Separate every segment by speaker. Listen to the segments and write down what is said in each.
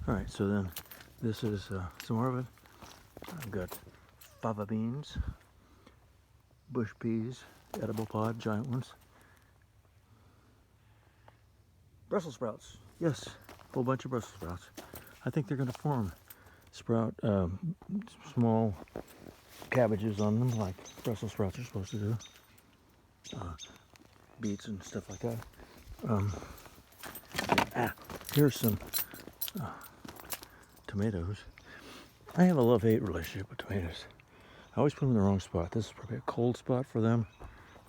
Speaker 1: All right, so then this is some more of it. I've got fava beans, bush peas, edible pod, giant ones. Brussels sprouts, yes, a whole bunch of Brussels sprouts. I think they're gonna form sprout, small cabbages on them like Brussels sprouts are supposed to do. Beets and stuff like that. Here's some tomatoes. I have a love-hate relationship with tomatoes. I always put them in the wrong spot. This is probably a cold spot for them.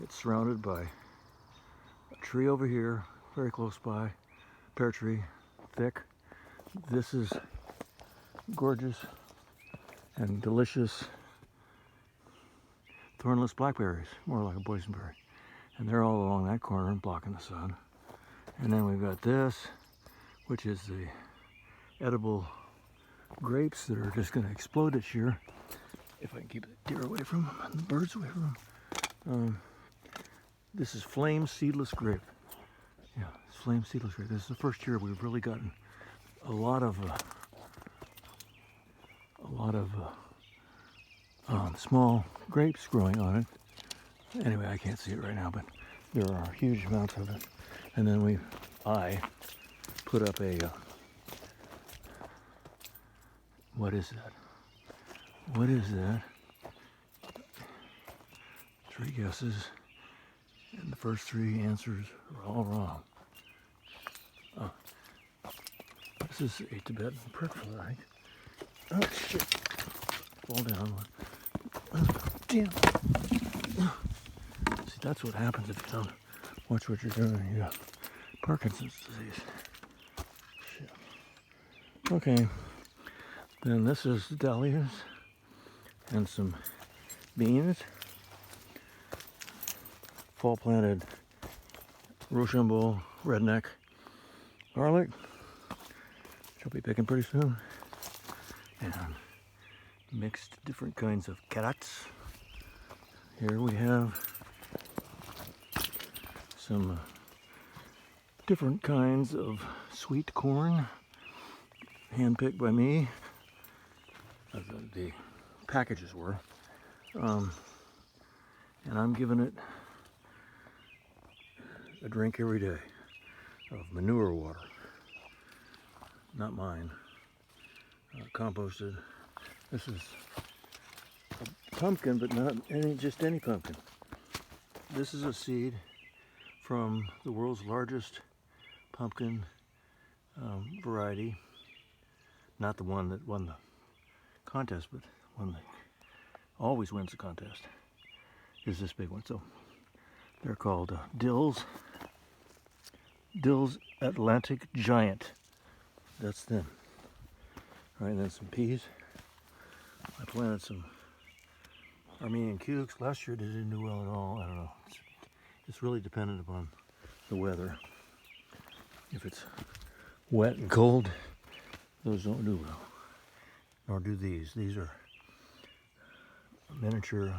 Speaker 1: It's surrounded by a tree over here, very close by, pear tree, thick. This is gorgeous and delicious thornless blackberries, more like a boysenberry. And they're all along that corner blocking the sun. And then we've got this, which is the edible grapes that are just going to explode this year if I can keep the deer away from them and the birds away from them. This is flame seedless grape. Yeah, it's flame seedless grape. This is the first year we've really gotten a lot of small grapes growing on it. Anyway, I can't see it right now, but there are huge amounts of it. And then I put up a, what is that? What is that? 3 guesses, and the first 3 answers are all wrong. Oh, this is a Tibetan prick flag. Oh shit! Fall down. Oh, damn. See, that's what happens if you don't watch what you're doing. You got Parkinson's disease. Shit. Okay. Then this is dahlias and some beans. Fall planted Rochambeau redneck garlic, which I'll be picking pretty soon. And mixed different kinds of carrots. Here we have some different kinds of sweet corn, handpicked by me. The packages were. And I'm giving it a drink every day of manure water. Not mine. Composted. This is a pumpkin, but not just any pumpkin. This is a seed from the world's largest pumpkin variety. Not the one that won the contest, but one that always wins the contest is this big one. So they're called Dill's Atlantic Giant. That's them. All right, and then some peas. I planted some Armenian cukes. Last year they didn't do well at all. I don't know. It's really dependent upon the weather. If it's wet and cold, those don't do well. Nor do these. These are miniature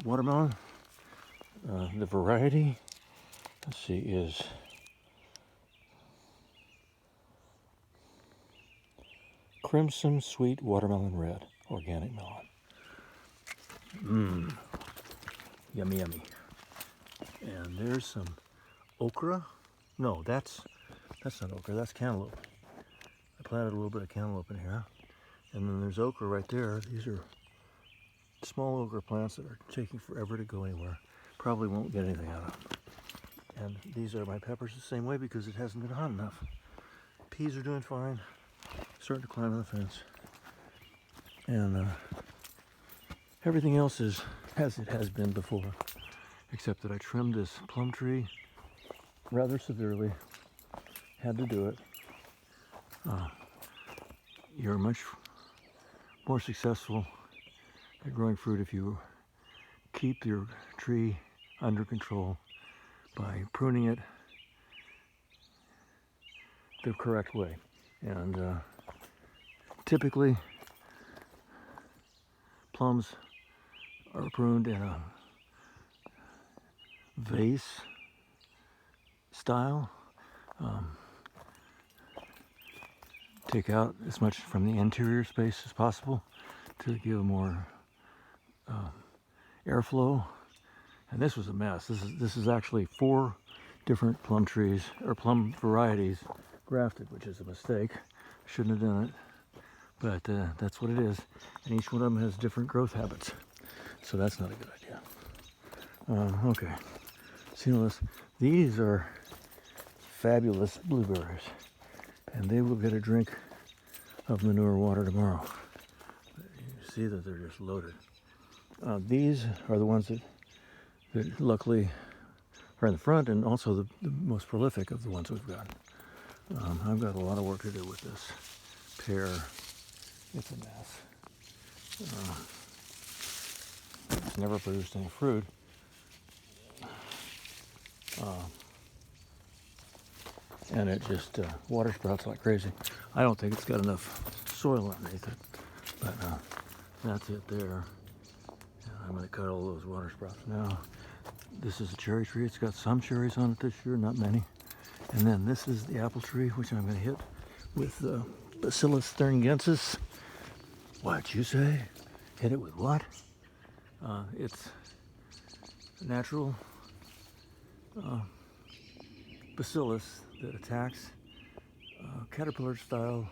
Speaker 1: watermelon. The variety, let's see, is Crimson Sweet Watermelon Red, organic melon. Mmm, yummy, yummy. And there's some okra. No, that's not okra, that's cantaloupe. I planted a little bit of cantaloupe in here. And then there's okra right there. These are small okra plants that are taking forever to go anywhere. Probably won't get anything out of them. And these are my peppers the same way because it hasn't been hot enough. Peas are doing fine. Starting to climb the fence. And everything else is as it has been before, except that I trimmed this plum tree rather severely. Had to do it. You're much more successful at growing fruit if you keep your tree under control by pruning it the correct way. And typically plums are pruned in a vase style take out as much from the interior space as possible to give more airflow. And this was a mess. This is actually 4 different plum trees or plum varieties grafted, which is a mistake. Shouldn't have done it, but that's what it is. And each one of them has different growth habits, so that's not a good idea. Okay, so these are fabulous blueberries, and they will get a drink of manure water tomorrow. You see that they're just loaded. These are the ones that luckily are in the front, and also the most prolific of the ones we've got. I've got a lot of work to do with this pear. It's a mess. It's never produced any fruit. And it just water sprouts like crazy. I don't think it's got enough soil underneath it, but that's it there. And I'm going to cut all those water sprouts now. This is a cherry tree. It's got some cherries on it this year, not many. And then this is the apple tree, which I'm going to hit with Bacillus thuringiensis. What'd you say? Hit it with what? It's natural bacillus that attacks caterpillar-style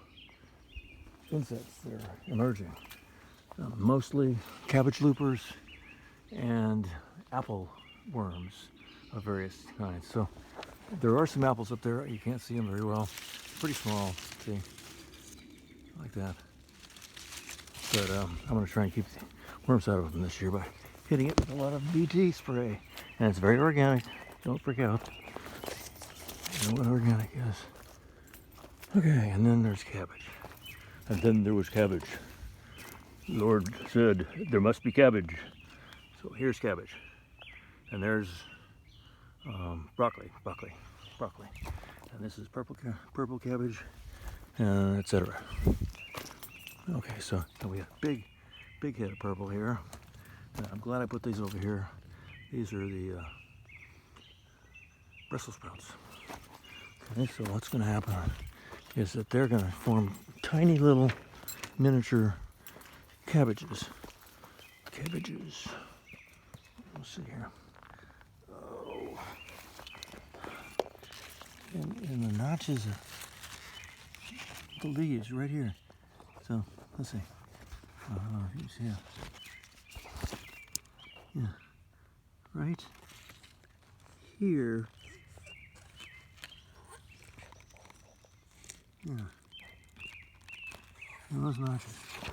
Speaker 1: insects that are emerging. Mostly cabbage loopers and apple worms of various kinds. So there are some apples up there. You can't see them very well. Pretty small, see, like that. But I'm going to try and keep the worms out of them this year by hitting it with a lot of BT spray. And it's very organic. Don't freak out. You know what organic is. Okay, and then there's cabbage. And then there was cabbage. Lord said, there must be cabbage. So here's cabbage. And there's broccoli. And this is purple cabbage, etc. Okay, so we got a big head of purple here. And I'm glad I put these over here. These are the Brussels sprouts. Okay, so what's going to happen is that they're going to form tiny little miniature cabbages. Let's see here. Oh. In the notches of the leaves right here. So let's see. I don't know if you can see it. Yeah. Right here. Yeah. And those notches.